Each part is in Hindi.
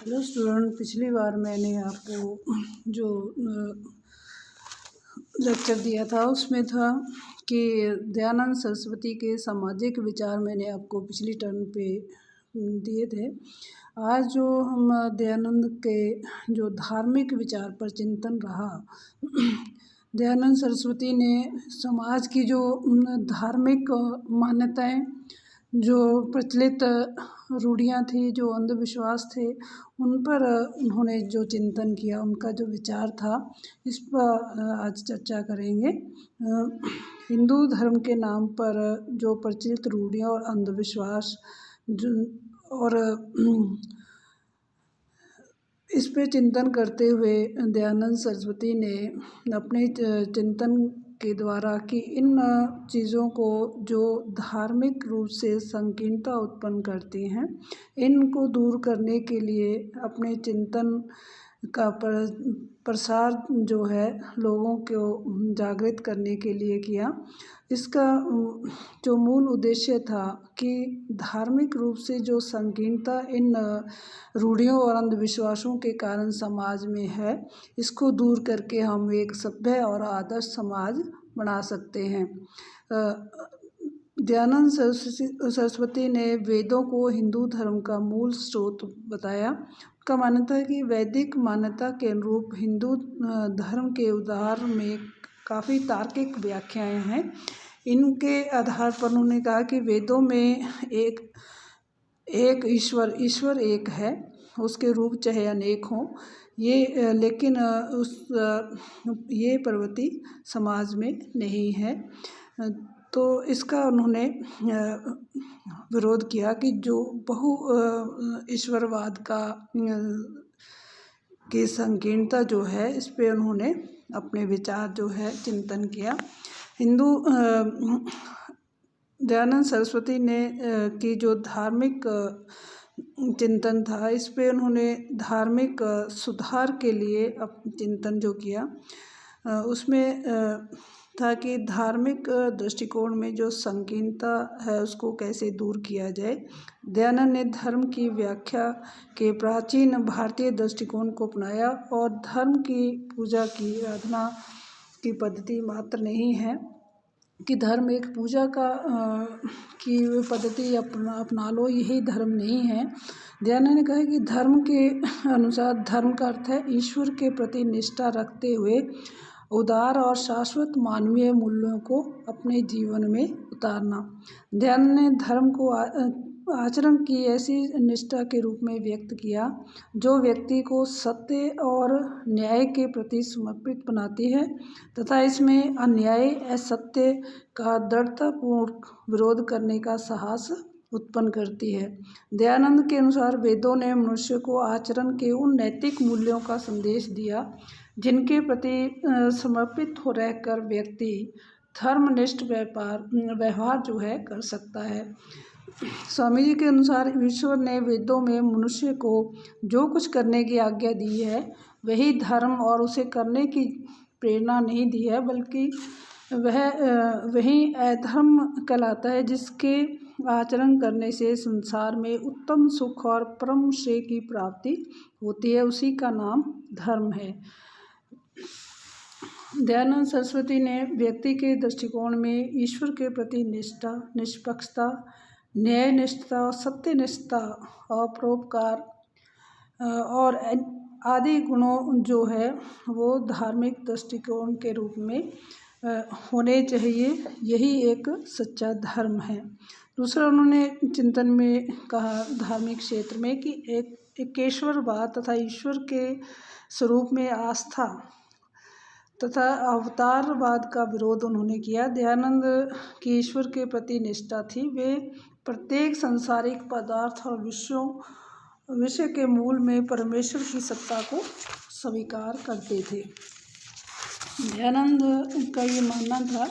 हेलो स्टूडेंट, पिछली बार मैंने आपको जो लेक्चर दिया था उसमें था कि दयानंद सरस्वती के सामाजिक विचार मैंने आपको पिछली टर्म पे दिए थे। आज जो हम दयानंद के जो धार्मिक विचार पर चिंतन रहा दयानंद सरस्वती ने समाज की जो धार्मिक मान्यताएं, जो प्रचलित रूढ़ियाँ थी, जो अंधविश्वास थे, उन पर उन्होंने जो चिंतन किया, उनका जो विचार था, इस पर आज चर्चा करेंगे। हिंदू धर्म के नाम पर जो प्रचलित रूढ़ियाँ और अंधविश्वास और इस पे चिंतन करते हुए दयानंद सरस्वती ने अपने चिंतन के द्वारा कि इन चीज़ों को जो धार्मिक रूप से संकीर्णता उत्पन्न करती हैं, इनको दूर करने के लिए अपने चिंतन का प्रसार जो है लोगों को जागृत करने के लिए किया। इसका जो मूल उद्देश्य था कि धार्मिक रूप से जो संकीर्णता इन रूढ़ियों और अंधविश्वासों के कारण समाज में है, इसको दूर करके हम एक सभ्य और आदर्श समाज बना सकते हैं। दयानंद सरस्वती ने वेदों को हिंदू धर्म का मूल स्रोत बताया। उनका मान्यता है कि वैदिक मान्यता के अनुरूप हिंदू धर्म के उदार में काफ़ी तार्किक व्याख्याएं हैं। इनके आधार पर उन्होंने कहा कि वेदों में एक ईश्वर एक है, उसके रूप चाहे अनेक हों, ये लेकिन ये प्रवृत्ति समाज में नहीं है। तो इसका उन्होंने विरोध किया कि जो बहु ईश्वरवाद की संकीर्णता जो है, इस पे उन्होंने अपने विचार जो है चिंतन किया। दयानंद सरस्वती ने की जो धार्मिक चिंतन था, इस पे उन्होंने धार्मिक सुधार के लिए चिंतन जो किया, उसमें था कि धार्मिक दृष्टिकोण में जो संकीर्णता है उसको कैसे दूर किया जाए। दयानंद ने धर्म की व्याख्या के प्राचीन भारतीय दृष्टिकोण को अपनाया और धर्म की पूजा की आराधना की पद्धति मात्र नहीं है कि धर्म एक पूजा की पद्धति अपना लो, यही धर्म नहीं है। दयानंद ने कहा कि धर्म के अनुसार धर्म का अर्थ है ईश्वर के प्रति निष्ठा रखते हुए उदार और शाश्वत मानवीय मूल्यों को अपने जीवन में उतारना। दयानंद ने धर्म को आचरण की ऐसी निष्ठा के रूप में व्यक्त किया जो व्यक्ति को सत्य और न्याय के प्रति समर्पित बनाती है तथा इसमें अन्याय, असत्य का दृढ़तापूर्वक विरोध करने का साहस उत्पन्न करती है। दयानंद के अनुसार वेदों ने मनुष्य को आचरण के उन नैतिक मूल्यों का संदेश दिया जिनके प्रति समर्पित हो रहकर व्यक्ति धर्मनिष्ठ व्यवहार जो है कर सकता है। स्वामी जी के अनुसार ईश्वर ने वेदों में मनुष्य को जो कुछ करने की आज्ञा दी है वही धर्म और उसे करने की प्रेरणा नहीं दी है, बल्कि वही अधर्म कहलाता है जिसके आचरण करने से संसार में उत्तम सुख और परम श्रेय की प्राप्ति होती है, उसी का नाम धर्म है। दयानंद सरस्वती ने व्यक्ति के दृष्टिकोण में ईश्वर के प्रति निष्ठा, निष्पक्षता, न्यायनिष्ठता, सत्यनिष्ठा और परोपकार और आदि गुणों जो है वो धार्मिक दृष्टिकोण के रूप में होने चाहिए, यही एक सच्चा धर्म है। दूसरा उन्होंने चिंतन में कहा धार्मिक क्षेत्र में कि एक ईश्वरवाद तथा ईश्वर के स्वरूप में आस्था तथा अवतारवाद का विरोध उन्होंने किया। दयानंद की ईश्वर के प्रति निष्ठा थी, वे प्रत्येक सांसारिक पदार्थ और विषय के मूल में परमेश्वर की सत्ता को स्वीकार करते थे। दयानंद का ये मानना था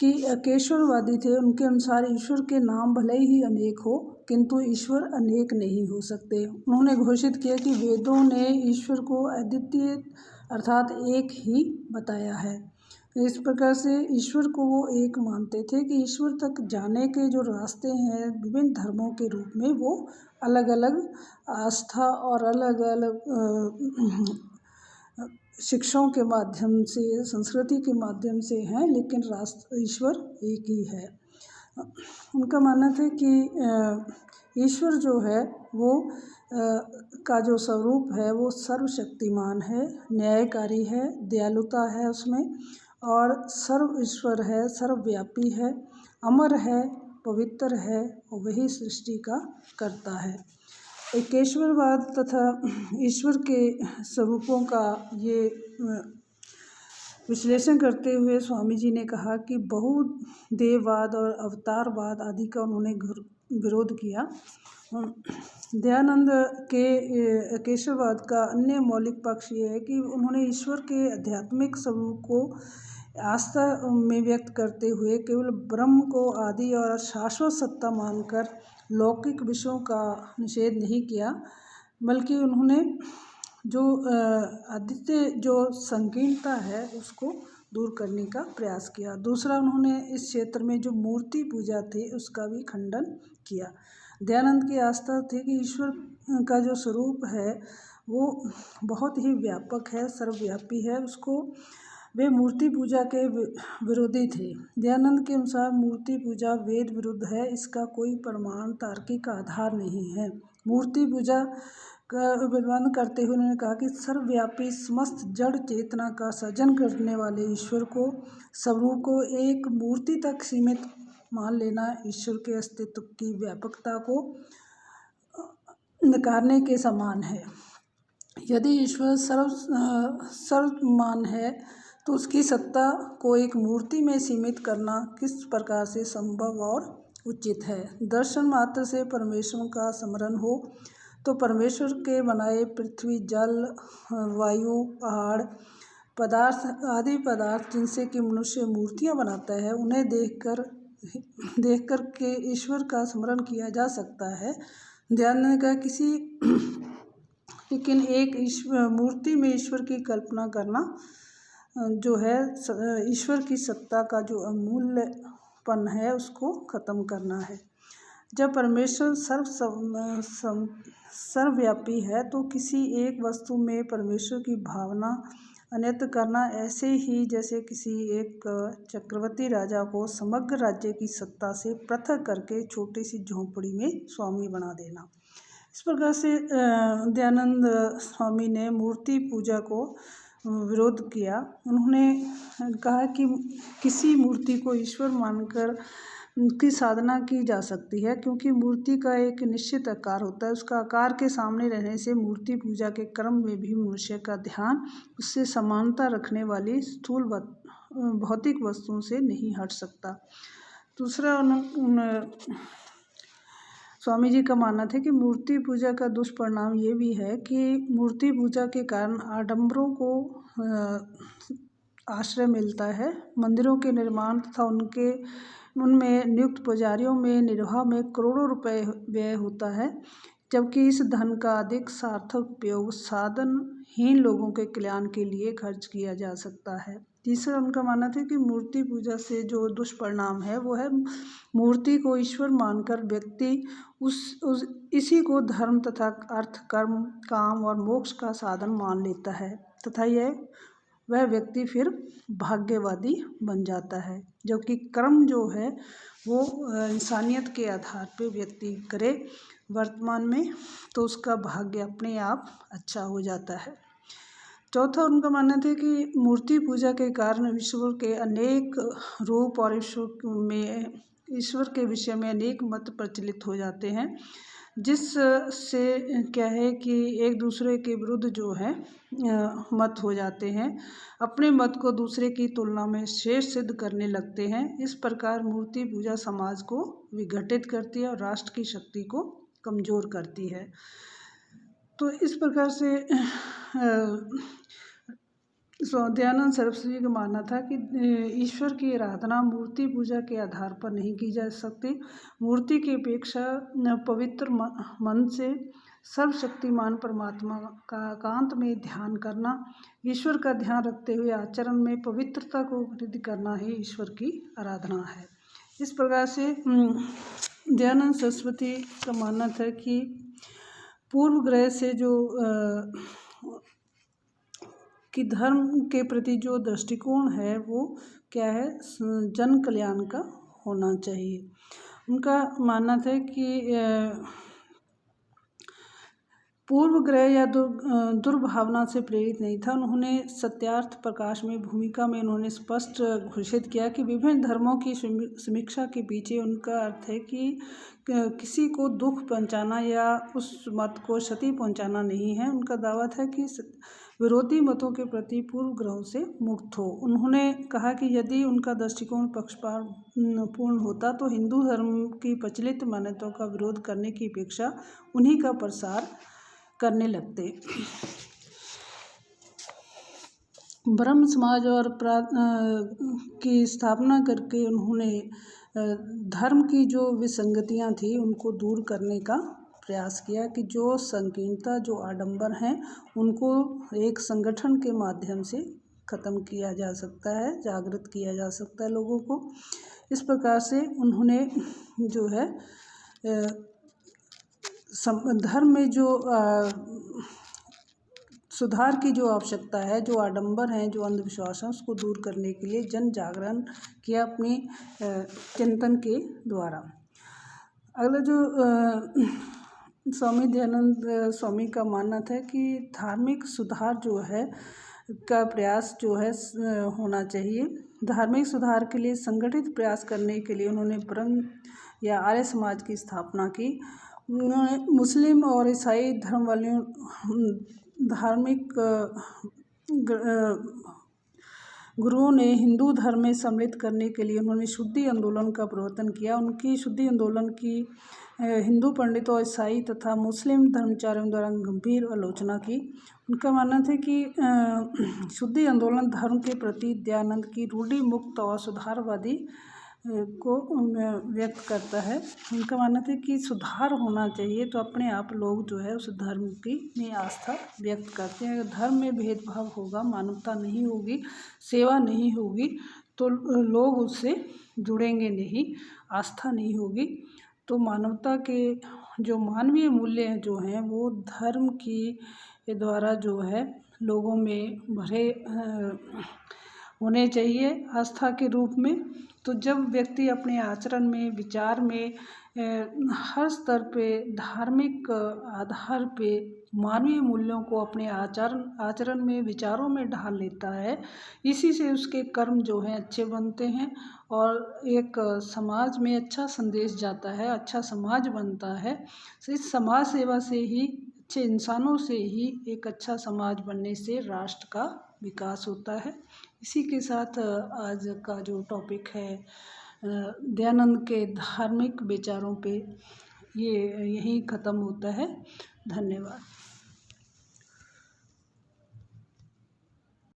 कि केशववादी थे, उनके अनुसार ईश्वर के नाम भले ही अनेक हो किंतु ईश्वर अनेक नहीं हो सकते। उन्होंने घोषित किया कि वेदों ने ईश्वर को अद्वितीय अर्थात एक ही बताया है। इस प्रकार से ईश्वर को वो एक मानते थे कि ईश्वर तक जाने के जो रास्ते हैं विभिन्न धर्मों के रूप में वो अलग अलग आस्था और अलग अलग शिक्षाओं के माध्यम से, संस्कृति के माध्यम से हैं, लेकिन राष्ट्र ईश्वर एक ही है। उनका मानना था कि ईश्वर जो है वो का जो स्वरूप है वो सर्वशक्तिमान है, न्यायकारी है, दयालुता है उसमें, और सर्व ईश्वर है, सर्वव्यापी है, अमर है, पवित्र है और वही सृष्टि का कर्ता है। एकेश्वरवाद तथा ईश्वर के स्वरूपों का ये विश्लेषण करते हुए स्वामी जी ने कहा कि बहुदेववाद और अवतारवाद आदि का उन्होंने विरोध किया। दयानंद के एकेश्वरवाद का अन्य मौलिक पक्ष ये है कि उन्होंने ईश्वर के आध्यात्मिक स्वरूप को आस्था में व्यक्त करते हुए केवल ब्रह्म को आदि और शाश्वत सत्ता मानकर लौकिक विषयों का निषेध नहीं किया, बल्कि उन्होंने जो अद्वितीय जो संकीर्णता है उसको दूर करने का प्रयास किया। दूसरा, उन्होंने इस क्षेत्र में जो मूर्ति पूजा थी उसका भी खंडन किया। दयानंद की आस्था थी कि ईश्वर का जो स्वरूप है वो बहुत ही व्यापक है, सर्वव्यापी है, उसको वे मूर्ति पूजा के विरोधी थे। दयानंद के अनुसार मूर्ति पूजा वेद विरुद्ध है, इसका कोई प्रमाण तार्किक आधार नहीं है। मूर्ति पूजा का विरोध करते हुए उन्होंने कहा कि सर्वव्यापी समस्त जड़ चेतना का सृजन करने वाले ईश्वर को स्वरूप को एक मूर्ति तक सीमित मान लेना ईश्वर के अस्तित्व की व्यापकता को नकारने के समान है। यदि ईश्वर सर्वमान है तो उसकी सत्ता को एक मूर्ति में सीमित करना किस प्रकार से संभव और उचित है। दर्शन मात्र से परमेश्वर का स्मरण हो तो परमेश्वर के बनाए पृथ्वी, जल, वायु, पहाड़, पदार्थ आदि पदार्थ जिनसे कि मनुष्य मूर्तियां बनाता है उन्हें देखकर के ईश्वर का स्मरण किया जा सकता है। ध्यान का किसी लेकिन एक मूर्ति में ईश्वर की कल्पना करना जो है ईश्वर की सत्ता का जो अमूल्यपन है उसको खत्म करना है। जब परमेश्वर सर्वव्यापी है तो किसी एक वस्तु में परमेश्वर की भावना अन्यत्र करना ऐसे ही जैसे किसी एक चक्रवर्ती राजा को समग्र राज्य की सत्ता से पृथक करके छोटी सी झोंपड़ी में स्वामी बना देना। इस प्रकार से दयानंद स्वामी ने मूर्ति पूजा को विरोध किया। उन्होंने कहा कि किसी मूर्ति को ईश्वर मानकर की साधना की जा सकती है, क्योंकि मूर्ति का एक निश्चित आकार होता है। उसका आकार के सामने रहने से मूर्ति पूजा के क्रम में भी मनुष्य का ध्यान उससे समानता रखने वाली स्थूल भौतिक वस्तुओं से नहीं हट सकता। दूसरा, स्वामी जी का मानना था कि मूर्ति पूजा का दुष्परिणाम ये भी है कि मूर्ति पूजा के कारण आडंबरों को आश्रय मिलता है। मंदिरों के निर्माण तथा उनमें नियुक्त पुजारियों में निर्वाह में करोड़ों रुपए व्यय होता है, जबकि इस धन का अधिक सार्थक उपयोग साधनहीन लोगों के कल्याण के लिए खर्च किया जा सकता है। तीसरा, उनका मानना था कि मूर्ति पूजा से जो दुष्परिणाम है वो है मूर्ति को ईश्वर मानकर व्यक्ति इसी को धर्म तथा अर्थ, कर्म, काम और मोक्ष का साधन मान लेता है तथा वह व्यक्ति फिर भाग्यवादी बन जाता है। जबकि कर्म जो है वो इंसानियत के आधार पर व्यक्ति करे वर्तमान में तो उसका भाग्य अपने आप अच्छा हो जाता है। चौथा, उनका मानना था कि मूर्ति पूजा के कारण ईश्वर के अनेक रूप और ईश्वर के विषय में अनेक मत प्रचलित हो जाते हैं, जिससे क्या है कि एक दूसरे के विरुद्ध जो है मत हो जाते हैं, अपने मत को दूसरे की तुलना में श्रेष्ठ सिद्ध करने लगते हैं। इस प्रकार मूर्ति पूजा समाज को विघटित करती है और राष्ट्र की शक्ति को कमज़ोर करती है। तो इस प्रकार से दयानंद सरस्वती का मानना था कि ईश्वर की आराधना मूर्ति पूजा के आधार पर नहीं की जा सकती। मूर्ति की अपेक्षा पवित्र मन से सर्वशक्तिमान परमात्मा का एकांत में ध्यान करना, ईश्वर का ध्यान रखते हुए आचरण में पवित्रता को वृद्धि करना ही ईश्वर की आराधना है। इस प्रकार से दयानंद सरस्वती का मानना था कि पूर्व ग्रह से जो कि धर्म के प्रति जो दृष्टिकोण है वो क्या है, जन कल्याण का होना चाहिए। उनका मानना था कि पूर्व ग्रह या दुर्भावना से प्रेरित नहीं था। उन्होंने सत्यार्थ प्रकाश में भूमिका में उन्होंने स्पष्ट घोषित किया कि विभिन्न धर्मों की समीक्षा के पीछे उनका अर्थ है कि किसी को दुख पहुंचाना या उस मत को क्षति पहुंचाना नहीं है। उनका दावा था कि विरोधी मतों के प्रति पूर्व ग्रहों से मुक्त हो। उन्होंने कहा कि यदि उनका दृष्टिकोण पक्षपातपूर्ण होता तो हिंदू धर्म की प्रचलित मान्यताओं का विरोध करने की अपेक्षा उन्हीं का प्रसार करने लगते। ब्रह्म समाज और की स्थापना करके उन्होंने धर्म की जो विसंगतियां थी उनको दूर करने का प्रयास किया कि जो संकीर्णता, जो आडंबर हैं, उनको एक संगठन के माध्यम से ख़त्म किया जा सकता है, जागृत किया जा सकता है लोगों को। इस प्रकार से उन्होंने जो है धर्म में जो सुधार की जो आवश्यकता है, जो आडंबर हैं, जो अंधविश्वास हैं, उसको दूर करने के लिए जन जागरण किया अपनी चिंतन के द्वारा। अगला जो स्वामी दयानंद स्वामी का मानना था कि धार्मिक सुधार जो है का प्रयास जो है होना चाहिए। धार्मिक सुधार के लिए संगठित प्रयास करने के लिए उन्होंने ब्रह्म या आर्य समाज की स्थापना की। उन्होंने मुस्लिम और ईसाई धर्म वालों धार्मिक गुरुओं ने हिंदू धर्म में सम्मिलित करने के लिए उन्होंने शुद्धि आंदोलन का प्रवर्तन किया। उनकी शुद्धि आंदोलन की हिंदू पंडितों, ईसाई तथा मुस्लिम धर्माचार्यों द्वारा गंभीर आलोचना की। उनका मानना था कि शुद्धि आंदोलन धर्म के प्रति दयानंद की रूढ़ि मुक्त और सुधारवादी को व्यक्त करता है। उनका मानना था कि सुधार होना चाहिए तो अपने आप लोग जो है उस धर्म की में आस्था व्यक्त करते हैं। अगर धर्म में भेदभाव होगा, मानवता नहीं होगी, सेवा नहीं होगी तो लोग उससे जुड़ेंगे नहीं, आस्था नहीं होगी। तो मानवता के जो मानवीय मूल्य जो हैं वो धर्म की द्वारा जो है लोगों में भरे होने चाहिए आस्था के रूप में। तो जब व्यक्ति अपने आचरण में, विचार में हर स्तर पे धार्मिक आधार पे मानवीय मूल्यों को अपने आचरण में, विचारों में ढाल लेता है, इसी से उसके कर्म जो हैं अच्छे बनते हैं और एक समाज में अच्छा संदेश जाता है, अच्छा समाज बनता है। इस समाज सेवा से ही, अच्छे इंसानों से ही एक अच्छा समाज बनने से राष्ट्र का विकास होता है। इसी के साथ आज का जो टॉपिक है दयानंद के धार्मिक विचारों पे ये यहीं ख़त्म होता है। धन्यवाद।